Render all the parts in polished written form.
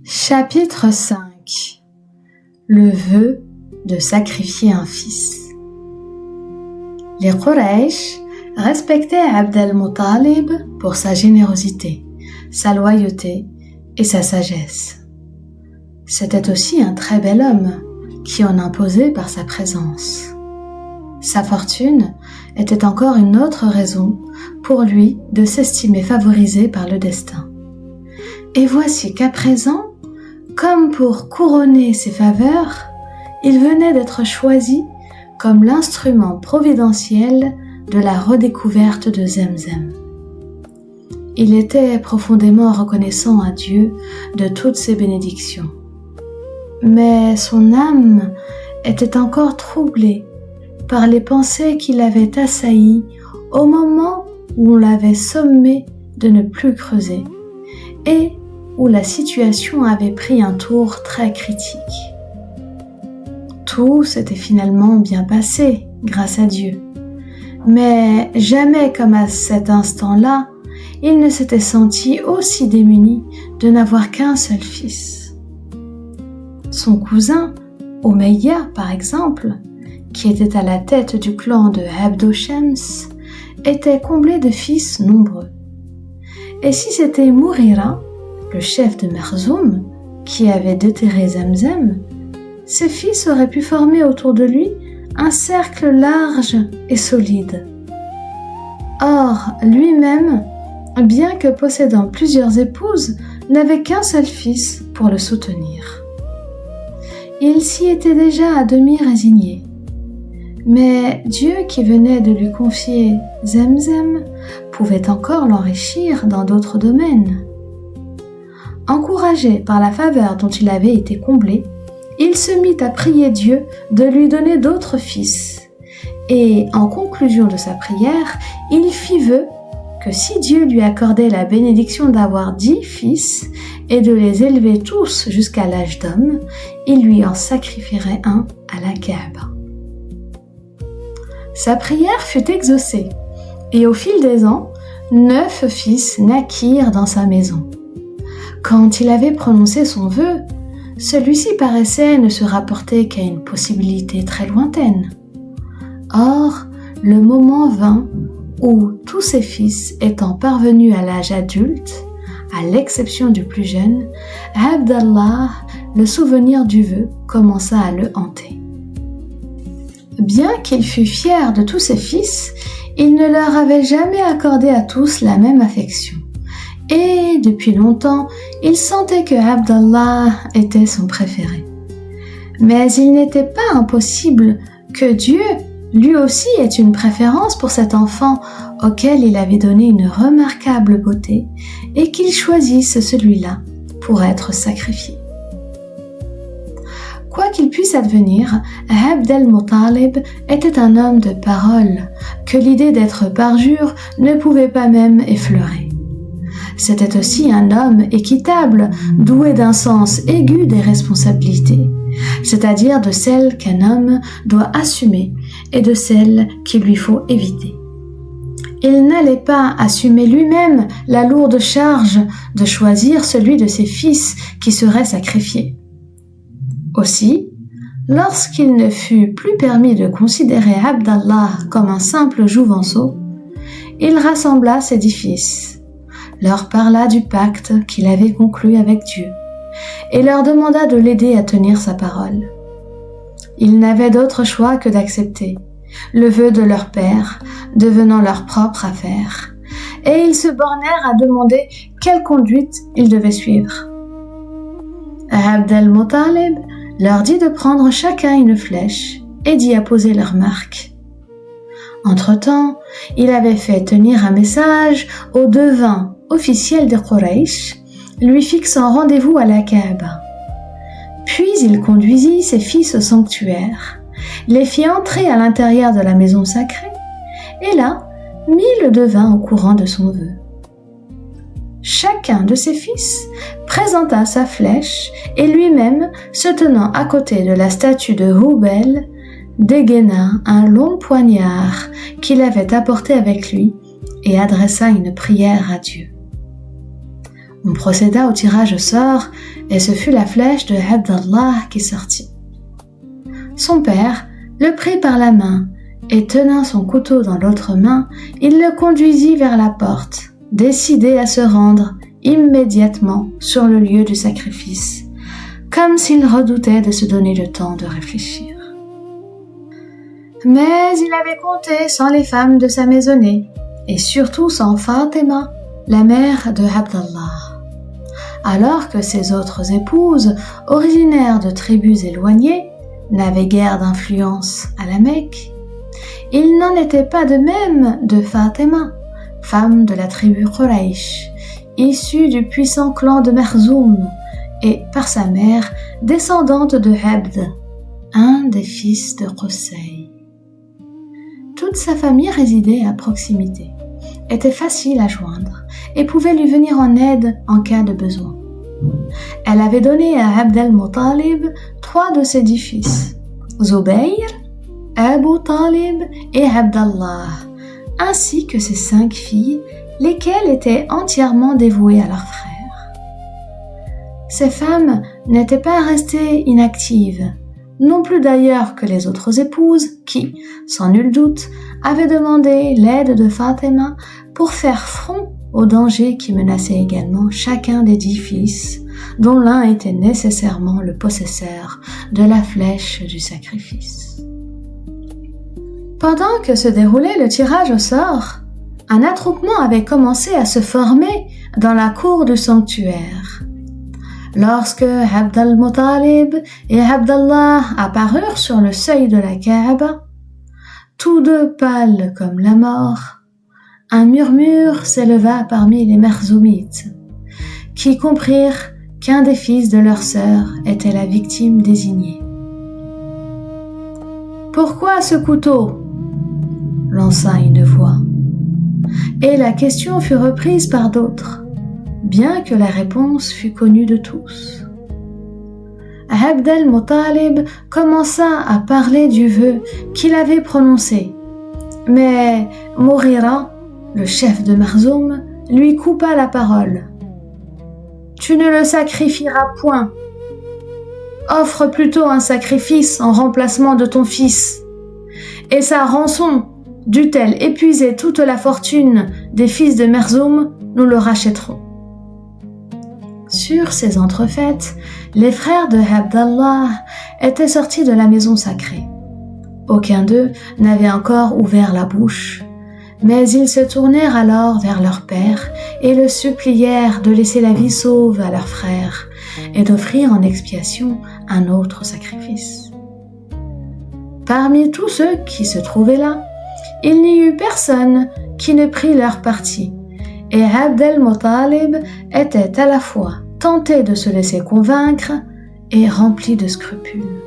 Chapitre 5. Le vœu de sacrifier un fils. Les Quraysh respectaient Abd al-Muttalib pour sa générosité, sa loyauté et sa sagesse. C'était aussi un très bel homme qui en imposait par sa présence. Sa fortune était encore une autre raison pour lui de s'estimer favorisé par le destin. Et voici qu'à présent, comme pour couronner ses faveurs, il venait d'être choisi comme l'instrument providentiel de la redécouverte de Zemzem. Il était profondément reconnaissant à Dieu de toutes ses bénédictions. Mais son âme était encore troublée par les pensées qui l'avaient assailli au moment où on l'avait sommé de ne plus creuser et où la situation avait pris un tour très critique. Tout s'était finalement bien passé, grâce à Dieu. Mais jamais comme à cet instant-là, il ne s'était senti aussi démuni de n'avoir qu'un seul fils. Son cousin, Omeya par exemple, qui était à la tête du clan de Abd Shams, était comblé de fils nombreux. Et si c'était Mourira, le chef de Makhzoum, qui avait déterré Zemzem, ses fils auraient pu former autour de lui un cercle large et solide. Or, lui-même, bien que possédant plusieurs épouses, n'avait qu'un seul fils pour le soutenir. Il s'y était déjà à demi résigné. Mais Dieu qui venait de lui confier Zemzem pouvait encore l'enrichir dans d'autres domaines. Encouragé par la faveur dont il avait été comblé, il se mit à prier Dieu de lui donner d'autres fils. Et en conclusion de sa prière, il fit vœu que si Dieu lui accordait la bénédiction d'avoir 10 fils et de les élever tous jusqu'à l'âge d'homme, il lui en sacrifierait un à la Kaaba. Sa prière fut exaucée, et au fil des ans, 9 fils naquirent dans sa maison. Quand il avait prononcé son vœu, celui-ci paraissait ne se rapporter qu'à une possibilité très lointaine. Or, le moment vint où tous ses fils étant parvenus à l'âge adulte, à l'exception du plus jeune, Abdallah, le souvenir du vœu commença à le hanter. Bien qu'il fût fier de tous ses fils, il ne leur avait jamais accordé à tous la même affection. Et depuis longtemps, il sentait que Abdallah était son préféré. Mais il n'était pas impossible que Dieu, lui aussi, ait une préférence pour cet enfant auquel il avait donné une remarquable beauté et qu'il choisisse celui-là pour être sacrifié. Quoi qu'il puisse advenir, Abd al-Muttalib était un homme de parole que l'idée d'être parjure ne pouvait pas même effleurer. C'était aussi un homme équitable, doué d'un sens aigu des responsabilités, c'est-à-dire de celles qu'un homme doit assumer et de celles qu'il lui faut éviter. Il n'allait pas assumer lui-même la lourde charge de choisir celui de ses fils qui serait sacrifié. Aussi, lorsqu'il ne fut plus permis de considérer Abdallah comme un simple jouvenceau, il rassembla ses 10 fils, leur parla du pacte qu'il avait conclu avec Dieu et leur demanda de l'aider à tenir sa parole. Ils n'avaient d'autre choix que d'accepter, le vœu de leur père devenant leur propre affaire, et ils se bornèrent à demander quelle conduite ils devaient suivre. Abd al-Muttalib leur dit de prendre chacun une flèche et d'y apposer leur marque. Entre-temps, il avait fait tenir un message aux devins officiels de Quraysh, lui fixant rendez-vous à la Kaaba. Puis il conduisit ses fils au sanctuaire, les fit entrer à l'intérieur de la maison sacrée, et là, mit le devin au courant de son vœu. Chacun de ses fils présenta sa flèche et lui-même, se tenant à côté de la statue de Hubal, dégaina un long poignard qu'il avait apporté avec lui et adressa une prière à Dieu. On procéda au tirage au sort et ce fut la flèche de Abdallah qui sortit. Son père le prit par la main et tenant son couteau dans l'autre main, il le conduisit vers la porte, décidé à se rendre immédiatement sur le lieu du sacrifice, comme s'il redoutait de se donner le temps de réfléchir. Mais il avait compté sans les femmes de sa maisonnée, et surtout sans Fatima, la mère de Abdallah. Alors que ses autres épouses, originaires de tribus éloignées, n'avaient guère d'influence à la Mecque, il n'en était pas de même de Fatima, femme de la tribu Quraysh, issue du puissant clan de Makhzoum, et par sa mère, descendante de Abd, un des fils de Qusay. Toute sa famille résidait à proximité, était facile à joindre et pouvait lui venir en aide en cas de besoin. Elle avait donné à Abd al-Muttalib 3 de ses 10 fils, Zubayr, Abu Talib et Abdallah, ainsi que ses 5 filles, lesquelles étaient entièrement dévouées à leur frère. Ces femmes n'étaient pas restées inactives, non plus d'ailleurs que les autres épouses qui, sans nul doute, avaient demandé l'aide de Fatima pour faire front aux dangers qui menaçaient également chacun des 10 fils, dont l'un était nécessairement le possesseur de la flèche du sacrifice. Pendant que se déroulait le tirage au sort, un attroupement avait commencé à se former dans la cour du sanctuaire. Lorsque Abd al-Muttalib et Abdallah apparurent sur le seuil de la Kaaba, tous deux pâles comme la mort, un murmure s'éleva parmi les Makhzoumites, qui comprirent qu'un des fils de leur sœur était la victime désignée. « Pourquoi ce couteau ?» lança une voix, et la question fut reprise par d'autres, bien que la réponse fût connue de tous. Abd al-Muttalib commença à parler du vœu qu'il avait prononcé, mais Mughira, le chef de Makhzoum, lui coupa la parole. « Tu ne le sacrifieras point. Offre plutôt un sacrifice en remplacement de ton fils, et sa rançon, dût-elle épuiser toute la fortune des fils de Makhzoum, nous le rachèterons. » Sur ces entrefaites, les frères de Abdallah étaient sortis de la maison sacrée. Aucun d'eux n'avait encore ouvert la bouche, mais ils se tournèrent alors vers leur père et le supplièrent de laisser la vie sauve à leur frère et d'offrir en expiation un autre sacrifice. Parmi tous ceux qui se trouvaient là, il n'y eut personne qui ne prit leur parti, et Abd al-Muttalib était à la fois tenté de se laisser convaincre et rempli de scrupules.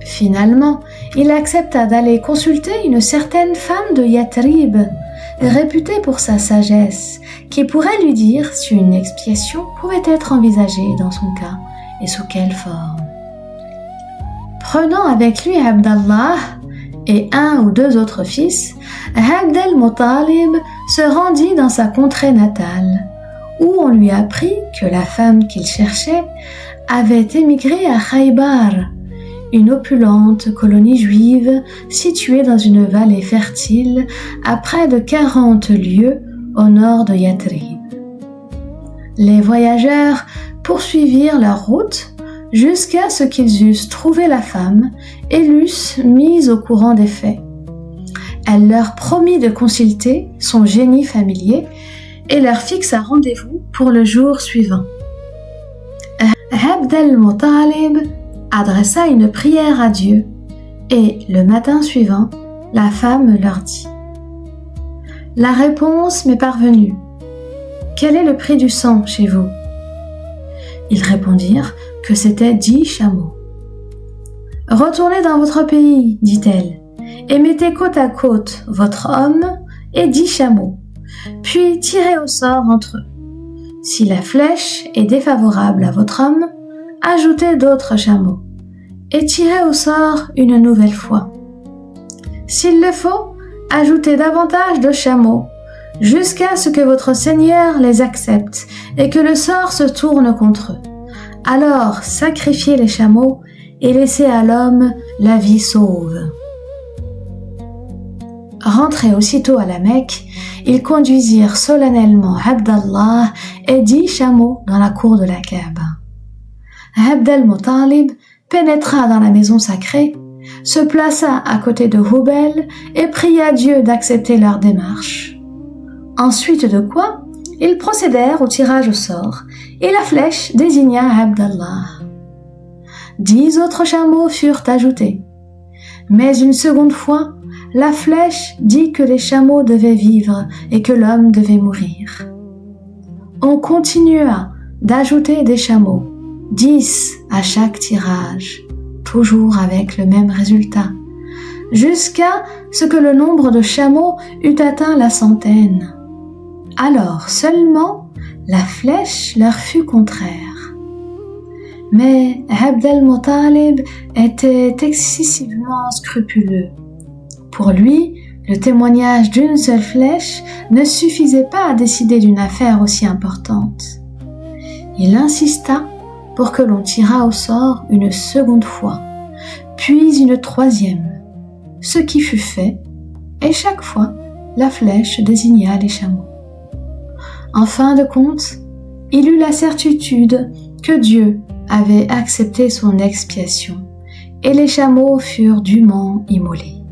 Finalement, il accepta d'aller consulter une certaine femme de Yathrib, réputée pour sa sagesse, qui pourrait lui dire si une expiation pouvait être envisagée dans son cas et sous quelle forme. Prenant avec lui Abdallah et 1 ou 2 autres fils, Abd al-Muttalib se rendit dans sa contrée natale, où on lui apprit que la femme qu'il cherchait avait émigré à Khaybar, une opulente colonie juive située dans une vallée fertile à près de 40 lieues au nord de Yathrib. Les voyageurs poursuivirent leur route jusqu'à ce qu'ils eussent trouvé la femme et l'eussent mise au courant des faits. Elle leur promit de consulter son génie familier et leur fixa rendez-vous pour le jour suivant. Abd al-Muttalib adressa une prière à Dieu et le matin suivant, la femme leur dit « La réponse m'est parvenue. Quel est le prix du sang chez vous ?» Ils répondirent que c'était 10 chameaux. « Retournez dans votre pays, dit-elle, et mettez côte à côte votre homme et 10 chameaux, puis tirez au sort entre eux. Si la flèche est défavorable à votre homme, ajoutez d'autres chameaux, et tirez au sort une nouvelle fois. S'il le faut, ajoutez davantage de chameaux, jusqu'à ce que votre Seigneur les accepte et que le sort se tourne contre eux. Alors sacrifiez les chameaux et laissez à l'homme la vie sauve. » Rentrés aussitôt à la Mecque, ils conduisirent solennellement Abdallah et 10 chameaux dans la cour de la Kaaba. Abd al-Muttalib pénétra dans la maison sacrée, se plaça à côté de Hubal et pria Dieu d'accepter leur démarche. Ensuite de quoi, ils procédèrent au tirage au sort et la flèche désigna Abdallah. 10 autres chameaux furent ajoutés. Mais une seconde fois, la flèche dit que les chameaux devaient vivre et que l'homme devait mourir. On continua d'ajouter des chameaux, 10 à chaque tirage, toujours avec le même résultat, jusqu'à ce que le nombre de chameaux eût atteint la 100. Alors seulement la flèche leur fut contraire. Mais Abd al-Muttalib était excessivement scrupuleux. Pour lui, le témoignage d'une seule flèche ne suffisait pas à décider d'une affaire aussi importante. Il insista pour que l'on tirât au sort une seconde fois, puis une troisième, ce qui fut fait, et chaque fois, la flèche désigna les chameaux. En fin de compte, il eut la certitude que Dieu avait accepté son expiation, et les chameaux furent dûment immolés.